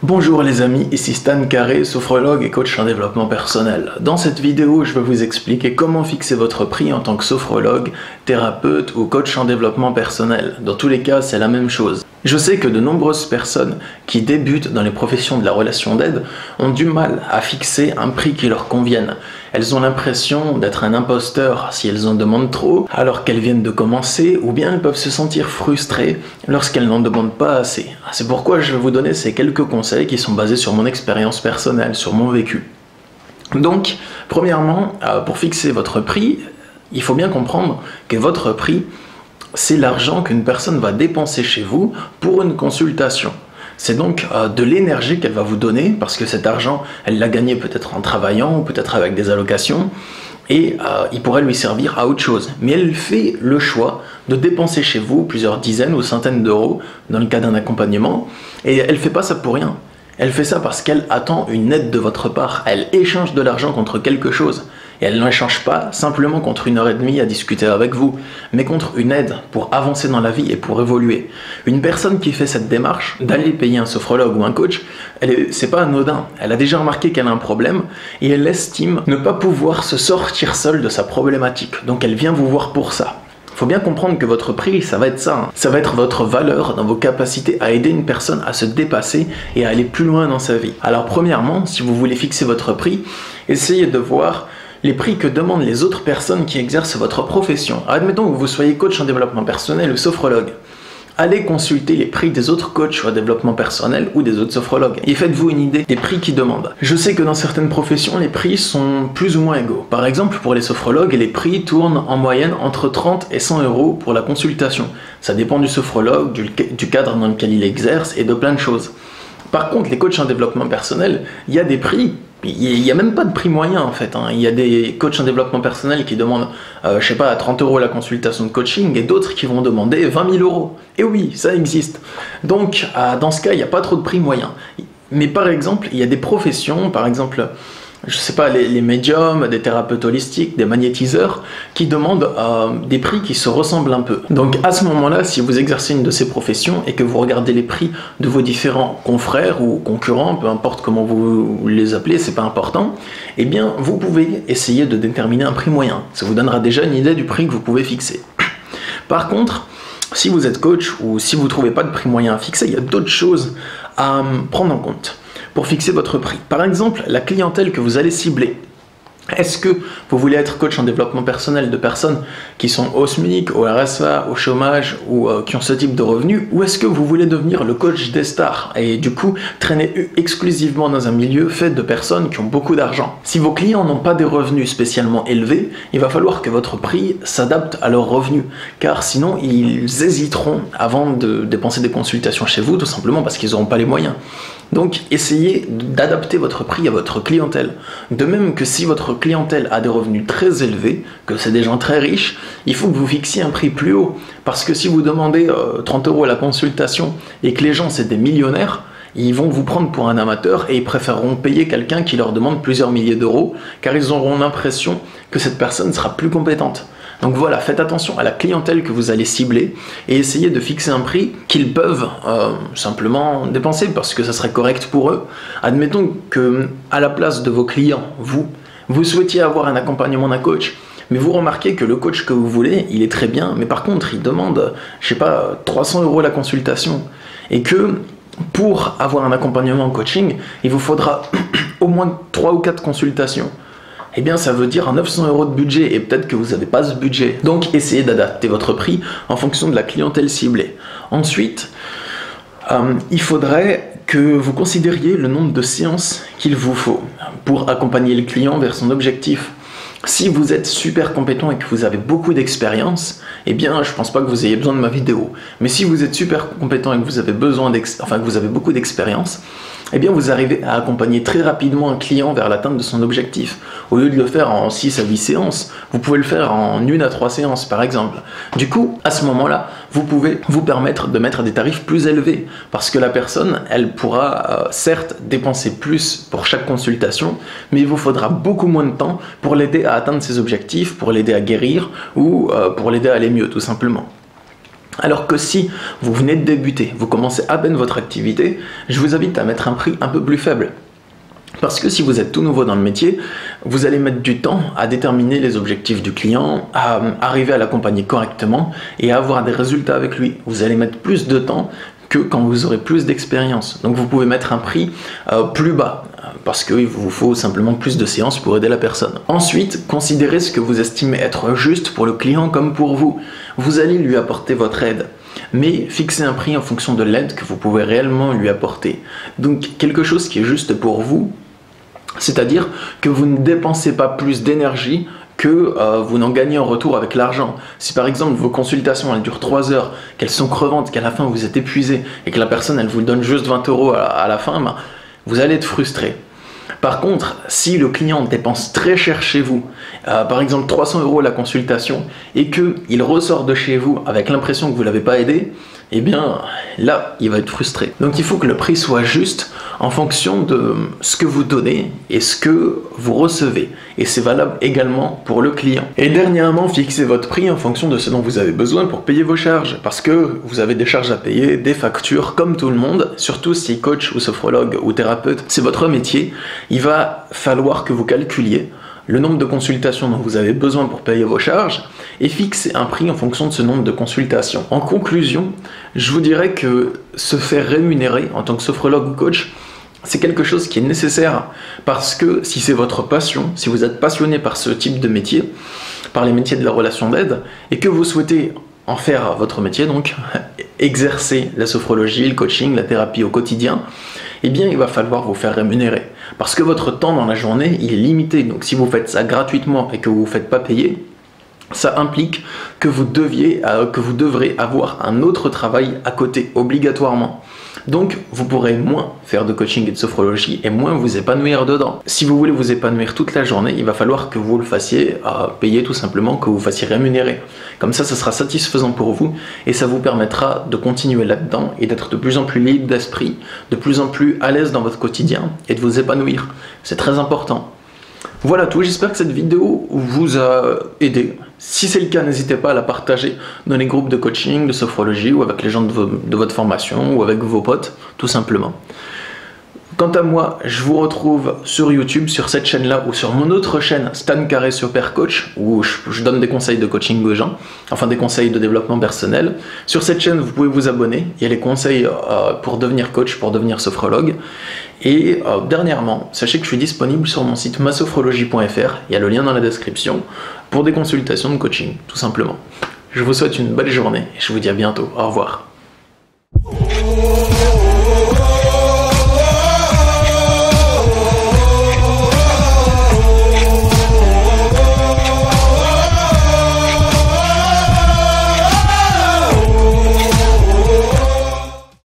Bonjour les amis, ici Stan Carré, sophrologue et coach en développement personnel. Dans cette vidéo, je vais vous expliquer comment fixer votre prix en tant que sophrologue, thérapeute ou coach en développement personnel. Dans tous les cas, c'est la même chose. Je sais que de nombreuses personnes qui débutent dans les professions de la relation d'aide ont du mal à fixer un prix qui leur convienne. Elles ont l'impression d'être un imposteur si elles en demandent trop alors qu'elles viennent de commencer, ou bien elles peuvent se sentir frustrées lorsqu'elles n'en demandent pas assez. C'est pourquoi je vais vous donner ces quelques conseils qui sont basés sur mon expérience personnelle, sur mon vécu. Donc, premièrement, pour fixer votre prix, il faut bien comprendre que votre prix, c'est l'argent qu'une personne va dépenser chez vous pour une consultation. C'est donc de l'énergie qu'elle va vous donner, parce que cet argent, elle l'a gagné peut-être en travaillant, ou peut-être avec des allocations, et il pourrait lui servir à autre chose. Mais elle fait le choix de dépenser chez vous plusieurs dizaines ou centaines d'euros dans le cas d'un accompagnement, et elle ne fait pas ça pour rien. Elle fait ça parce qu'elle attend une aide de votre part. Elle échange de l'argent contre quelque chose. Et elle n'échange pas simplement contre 1h30 à discuter avec vous, mais contre une aide pour avancer dans la vie et pour évoluer. Une personne qui fait cette démarche d'aller payer un sophrologue ou un coach, c'est pas anodin. Elle a déjà remarqué qu'elle a un problème et elle estime ne pas pouvoir se sortir seule de sa problématique. Donc elle vient vous voir pour ça. Il faut bien comprendre que votre prix, ça va être ça. Ça va être votre valeur dans vos capacités à aider une personne à se dépasser et à aller plus loin dans sa vie. Alors premièrement, si vous voulez fixer votre prix, essayez de voir les prix que demandent les autres personnes qui exercent votre profession. Admettons que vous soyez coach en développement personnel ou sophrologue. Allez consulter les prix des autres coachs en développement personnel ou des autres sophrologues et faites-vous une idée des prix qu'ils demandent. Je sais que dans certaines professions, les prix sont plus ou moins égaux. Par exemple, pour les sophrologues, les prix tournent en moyenne entre 30 et 100 euros pour la consultation. Ça dépend du sophrologue, du cadre dans lequel il exerce et de plein de choses. Par contre, les coachs en développement personnel, il y a des prix. Il n'y a même pas de prix moyen en fait. Il y a des coachs en développement personnel qui demandent, je sais pas, 30 euros la consultation de coaching et d'autres qui vont demander 20 000 euros. Et oui, ça existe. Donc, dans ce cas, il n'y a pas trop de prix moyen. Mais par exemple, il y a des professions, par exemple, je sais pas, les médiums, des thérapeutes holistiques, des magnétiseurs, qui demandent des prix qui se ressemblent un peu. Donc à ce moment-là, si vous exercez une de ces professions et que vous regardez les prix de vos différents confrères ou concurrents, peu importe comment vous les appelez, c'est pas important, eh bien vous pouvez essayer de déterminer un prix moyen. Ça vous donnera déjà une idée du prix que vous pouvez fixer. Par contre, si vous êtes coach ou si vous ne trouvez pas de prix moyen à fixer, il y a d'autres choses à prendre en compte pour fixer votre prix. Par exemple, la clientèle que vous allez cibler. Est-ce que vous voulez être coach en développement personnel de personnes qui sont au SMIC, au RSA, au chômage ou qui ont ce type de revenus, ou est-ce que vous voulez devenir le coach des stars et du coup traîner exclusivement dans un milieu fait de personnes qui ont beaucoup d'argent? Si vos clients n'ont pas des revenus spécialement élevés, il va falloir que votre prix s'adapte à leurs revenus, car sinon ils hésiteront avant de dépenser des consultations chez vous, tout simplement parce qu'ils n'auront pas les moyens. Donc essayez d'adapter votre prix à votre clientèle. De même que si votre clientèle a des revenus très élevés, que c'est des gens très riches, il faut que vous fixiez un prix plus haut. Parce que si vous demandez 30 euros à la consultation et que les gens c'est des millionnaires, ils vont vous prendre pour un amateur et ils préféreront payer quelqu'un qui leur demande plusieurs milliers d'euros, car ils auront l'impression que cette personne sera plus compétente. Donc voilà, faites attention à la clientèle que vous allez cibler et essayez de fixer un prix qu'ils peuvent simplement dépenser parce que ça serait correct pour eux. Admettons que à la place de vos clients, vous souhaitiez avoir un accompagnement d'un coach, mais vous remarquez que le coach que vous voulez, il est très bien, mais par contre, il demande, je sais pas, 300 euros la consultation. Et que pour avoir un accompagnement en coaching, il vous faudra au moins 3 ou 4 consultations. Eh bien ça veut dire 900 euros de budget et peut-être que vous n'avez pas ce budget. Donc essayez d'adapter votre prix en fonction de la clientèle ciblée. Ensuite, il faudrait que vous considériez le nombre de séances qu'il vous faut pour accompagner le client vers son objectif. Si vous êtes super compétent et que vous avez beaucoup d'expérience, eh bien je pense pas que vous ayez besoin de ma vidéo. Mais si vous êtes super compétent et que vous avez que vous avez beaucoup d'expérience, eh bien vous arrivez à accompagner très rapidement un client vers l'atteinte de son objectif. Au lieu de le faire en 6 à 8 séances, vous pouvez le faire en 1 à 3 séances par exemple. Du coup, à ce moment-là, vous pouvez vous permettre de mettre des tarifs plus élevés parce que la personne, elle pourra certes dépenser plus pour chaque consultation, mais il vous faudra beaucoup moins de temps pour l'aider à atteindre ses objectifs, pour l'aider à guérir ou pour l'aider à aller mieux tout simplement. Alors que si vous venez de débuter, vous commencez à peine votre activité, je vous invite à mettre un prix un peu plus faible. Parce que si vous êtes tout nouveau dans le métier, vous allez mettre du temps à déterminer les objectifs du client, à arriver à l'accompagner correctement et à avoir des résultats avec lui. Vous allez mettre plus de temps que quand vous aurez plus d'expérience. Donc vous pouvez mettre un prix plus bas, parce qu'il vous faut simplement plus de séances pour aider la personne. Ensuite, considérez ce que vous estimez être juste pour le client comme pour vous. Vous allez lui apporter votre aide, mais fixez un prix en fonction de l'aide que vous pouvez réellement lui apporter. Donc quelque chose qui est juste pour vous, c'est-à-dire que vous ne dépensez pas plus d'énergie que vous n'en gagnez en retour avec l'argent. Si par exemple vos consultations elles durent 3 heures, qu'elles sont crevantes, qu'à la fin vous êtes épuisé et que la personne elle vous donne juste 20 € à la fin, ben, vous allez être frustré. Par contre, si le client dépense très cher chez vous, par exemple 300 € la consultation, et qu'il ressort de chez vous avec l'impression que vous ne l'avez pas aidé, eh bien là, il va être frustré. Donc il faut que le prix soit juste en fonction de ce que vous donnez et ce que vous recevez. Et c'est valable également pour le client. Et dernièrement, fixez votre prix en fonction de ce dont vous avez besoin pour payer vos charges. Parce que vous avez des charges à payer, des factures, comme tout le monde, surtout si coach ou sophrologue ou thérapeute, c'est votre métier. Il va falloir que vous calculiez le nombre de consultations dont vous avez besoin pour payer vos charges et fixer un prix en fonction de ce nombre de consultations. En conclusion, je vous dirais que se faire rémunérer en tant que sophrologue ou coach, c'est quelque chose qui est nécessaire parce que si c'est votre passion, si vous êtes passionné par ce type de métier, par les métiers de la relation d'aide, et que vous souhaitez en faire votre métier, donc exercer la sophrologie, le coaching, la thérapie au quotidien, eh bien il va falloir vous faire rémunérer. Parce que votre temps dans la journée, il est limité. Donc si vous faites ça gratuitement et que vous ne vous faites pas payer, ça implique que vous devrez avoir un autre travail à côté, obligatoirement. Donc, vous pourrez moins faire de coaching et de sophrologie et moins vous épanouir dedans. Si vous voulez vous épanouir toute la journée, il va falloir que vous le fassiez payer tout simplement, que vous fassiez rémunérer. Comme ça sera satisfaisant pour vous et ça vous permettra de continuer là-dedans et d'être de plus en plus libre d'esprit, de plus en plus à l'aise dans votre quotidien et de vous épanouir. C'est très important. Voilà tout, j'espère que cette vidéo vous a aidé. Si c'est le cas, n'hésitez pas à la partager dans les groupes de coaching, de sophrologie ou avec les gens de votre formation ou avec vos potes, tout simplement. Quant à moi, je vous retrouve sur YouTube, sur cette chaîne-là ou sur mon autre chaîne, Stan Carré Super Coach, où je donne des conseils de coaching aux gens, enfin des conseils de développement personnel. Sur cette chaîne, vous pouvez vous abonner, il y a les conseils pour devenir coach, pour devenir sophrologue. Et dernièrement, sachez que je suis disponible sur mon site masophrologie.fr, il y a le lien dans la description, pour des consultations de coaching, tout simplement. Je vous souhaite une belle journée et je vous dis à bientôt. Au revoir.